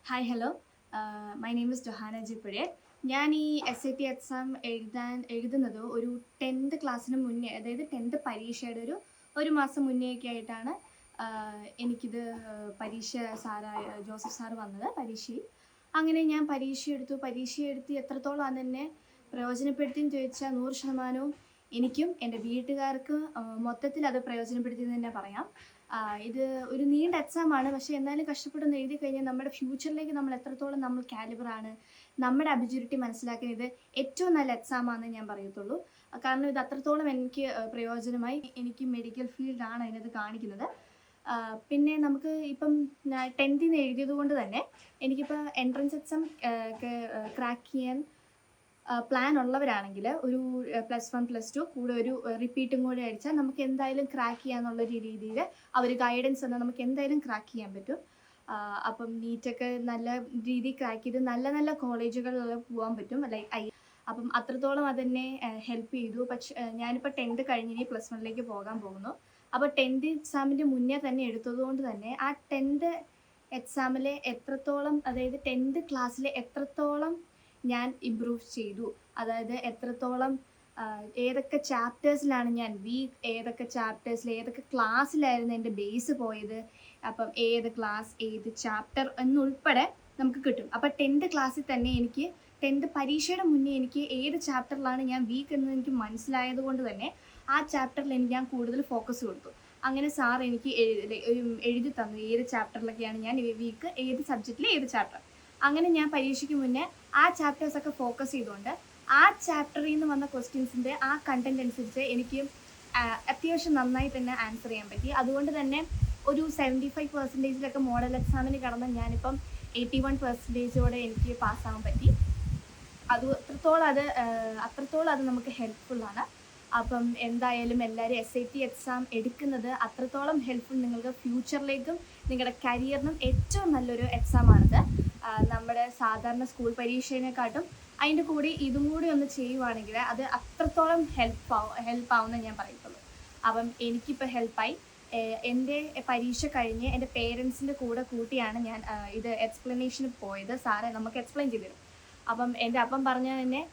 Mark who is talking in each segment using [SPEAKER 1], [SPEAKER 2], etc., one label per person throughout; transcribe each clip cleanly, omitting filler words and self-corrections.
[SPEAKER 1] Hi hello my name is Johana G പുഴയർ. ഞാൻ ഈ SAT എക്സാം എഴുതുന്നത് ഒരു 10th ക്ലാസ്സിന് മുന്നേ, അതായത് 10th പരീക്ഷയുടെ ഒരു മാസം മുന്നേയൊക്കെ ആയിട്ടാണ് എനിക്കിത് പരീക്ഷ ജോസഫ് സാറ് വന്നത് പരീക്ഷയിൽ. അങ്ങനെ ഞാൻ പരീക്ഷയെടുത്ത് എത്രത്തോളം അതെന്നെ പ്രയോജനപ്പെടുത്തിയെന്ന് ചോദിച്ചാൽ 100% എനിക്കും എൻ്റെ വീട്ടുകാർക്കും മൊത്തത്തിൽ അത് പ്രയോജനപ്പെടുത്തിയെന്ന് തന്നെ പറയാം. ഇത് ഒരു നീണ്ട എക്സാമാണ്, പക്ഷേ എന്നാലും കഷ്ടപ്പെട്ടൊന്ന് എഴുതി കഴിഞ്ഞാൽ നമ്മുടെ ഫ്യൂച്ചറിലേക്ക് നമ്മൾ എത്രത്തോളം നമ്മൾ കാലിബറാണ്, നമ്മുടെ അബിലിറ്റി മനസ്സിലാക്കുന്നത് ഏറ്റവും നല്ല എക്സാമാണെന്ന് ഞാൻ പറയത്തുള്ളൂ. കാരണം ഇത് അത്രത്തോളം എനിക്ക് പ്രയോജനമായി. എനിക്ക് മെഡിക്കൽ ഫീൽഡാണ് അതിനകത്ത് കാണിക്കുന്നത്. പിന്നെ നമുക്ക് ഇപ്പം 10th എഴുതിയത് കൊണ്ട് തന്നെ എനിക്കിപ്പോൾ എൻട്രൻസ് എക്സാം ക്രാക്ക് ചെയ്യാൻ പ്ലാൻ ഉള്ളവരാണെങ്കിൽ ഒരു +1 +2 കൂടെ ഒരു റിപ്പീറ്റും കൂടെ അടിച്ചാൽ നമുക്ക് എന്തായാലും ക്രാക്ക് ചെയ്യാന്നുള്ള രീതിയിൽ അവർ ഗൈഡൻസ് തന്നാൽ നമുക്ക് എന്തായാലും ക്രാക്ക് ചെയ്യാൻ പറ്റും. അപ്പം നീറ്റൊക്കെ നല്ല രീതിയിൽ ക്രാക്ക് ചെയ്ത് നല്ല നല്ല കോളേജുകളിൽ പോകാൻ പറ്റും. അപ്പം അത്രത്തോളം അതെന്നെ ഹെൽപ്പ് ചെയ്തു. പക്ഷേ ഞാനിപ്പോൾ 10th കഴിഞ്ഞ് ഇനി +1ലേക്ക് പോകാൻ പോകുന്നു. അപ്പോൾ 10th എക്സാമിൻ്റെ മുന്നേ തന്നെ എടുത്തതുകൊണ്ട് തന്നെ ആ 10th എക്സാമിലെ എത്രത്തോളം, അതായത് 10th ക്ലാസ്സിലെ എത്രത്തോളം ഞാൻ ഇമ്പ്രൂവ് ചെയ്തു, അതായത് എത്രത്തോളം ഏതൊക്കെ ചാപ്റ്റേഴ്സിലാണ് ഞാൻ വീക്ക്, ഏതൊക്കെ ചാപ്റ്റേഴ്സിൽ ഏതൊക്കെ ക്ലാസ്സിലായിരുന്നു എൻ്റെ ബേസ് പോയത്, അപ്പം ഏത് ക്ലാസ് ഏത് ചാപ്റ്റർ എന്നുൾപ്പെടെ നമുക്ക് കിട്ടും. അപ്പം 10th ക്ലാസ്സിൽ തന്നെ എനിക്ക് 10th പരീക്ഷയുടെ മുന്നേ എനിക്ക് ഏത് ചാപ്റ്ററിലാണ് ഞാൻ വീക്ക് എന്ന് എനിക്ക് മനസ്സിലായത് കൊണ്ട് തന്നെ ആ ചാപ്റ്ററിൽ ഞാൻ കൂടുതൽ ഫോക്കസ് കൊടുത്തു. അങ്ങനെ സാർ എനിക്ക് എഴുതി തന്നു ഏത് ചാപ്റ്ററിലൊക്കെയാണ് ഞാൻ വീക്ക്, ഏത് സബ്ജക്റ്റിൽ ഏത് ചാപ്റ്റർ. അങ്ങനെ ഞാൻ പരീക്ഷയ്ക്ക് മുന്നേ ആ ചാപ്റ്റേഴ്സൊക്കെ ഫോക്കസ് ചെയ്തുകൊണ്ട് ആ ചാപ്റ്ററിൽ നിന്ന് വന്ന ക്വസ്റ്റ്യൻസിൻ്റെ ആ കണ്ടൻറ് അനുസരിച്ച് എനിക്ക് അത്യാവശ്യം നന്നായി തന്നെ ആൻസർ ചെയ്യാൻ പറ്റി. അതുകൊണ്ട് തന്നെ ഒരു 75% മോഡൽ എക്സാമിന് കടന്ന് ഞാനിപ്പം 81% എനിക്ക് പാസ്സാകാൻ പറ്റി. അത്രത്തോളം അത് നമുക്ക് ഹെൽപ്ഫുള്ളാണ്. അപ്പം എന്തായാലും എല്ലാവരും SAT എക്സാം എടുക്കുന്നത് അത്രത്തോളം ഹെൽപ്ഫുൾ, നിങ്ങൾക്ക് ഫ്യൂച്ചറിലേക്കും നിങ്ങളുടെ കരിയറിനും ഏറ്റവും നല്ലൊരു എക്സാമാണിത്. നമ്മുടെ സാധാരണ സ്കൂൾ പരീക്ഷേനെക്കാട്ടും അതിൻ്റെ കൂടെ ഇതും കൂടി ഒന്ന് ചെയ്യുവാണെങ്കിൽ അത് അത്രത്തോളം ഹെൽപ്പാവുമെന്ന് ഞാൻ പറയത്തുള്ളൂ. അപ്പം എനിക്കിപ്പോൾ ഹെൽപ്പായി. എൻ്റെ പരീക്ഷ കഴിഞ്ഞ് എൻ്റെ പേരൻസിൻ്റെ കൂടെ കൂട്ടിയാണ് ഞാൻ ഇത് എക്സ്പ്ലനേഷന് പോയത്. സാറെ നമുക്ക് എക്സ്പ്ലെയിൻ ചെയ്തു തരും. അപ്പം എൻ്റെ അപ്പം പറഞ്ഞാൽ തന്നെ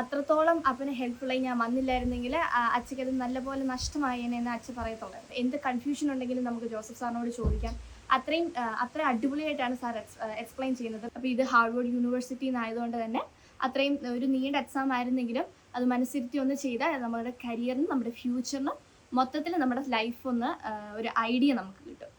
[SPEAKER 1] അത്രത്തോളം അപ്പന് ഹെൽപ്ഫുള്ളായി. ഞാൻ വന്നില്ലായിരുന്നെങ്കിൽ അച്ഛയ്ക്ക് അത് നല്ലപോലെ നഷ്ടമായേനെന്ന് അച്ഛൻ പറയത്തുള്ളായിരുന്നു. എന്ത് കൺഫ്യൂഷൻ ഉണ്ടെങ്കിലും നമുക്ക് ജോസഫ് സാറിനോട് ചോദിക്കാം. അത്ര അടിപൊളിയായിട്ടാണ് സാർ എക്സ്പ്ലെയിൻ ചെയ്യുന്നത്. അപ്പോൾ ഇത് ഹാർവർഡ് യൂണിവേഴ്സിറ്റി എന്നായതുകൊണ്ട് തന്നെ അത്രയും ഒരു നീണ്ട എക്സാം ആയിരുന്നെങ്കിലും അത് മനസ്സിരുത്തി ഒന്ന് ചെയ്താൽ നമ്മുടെ കരിയറിനും നമ്മുടെ ഫ്യൂച്ചറിനും മൊത്തത്തിൽ നമ്മുടെ ലൈഫ് ഒരു ഐഡിയ നമുക്ക് കിട്ടും.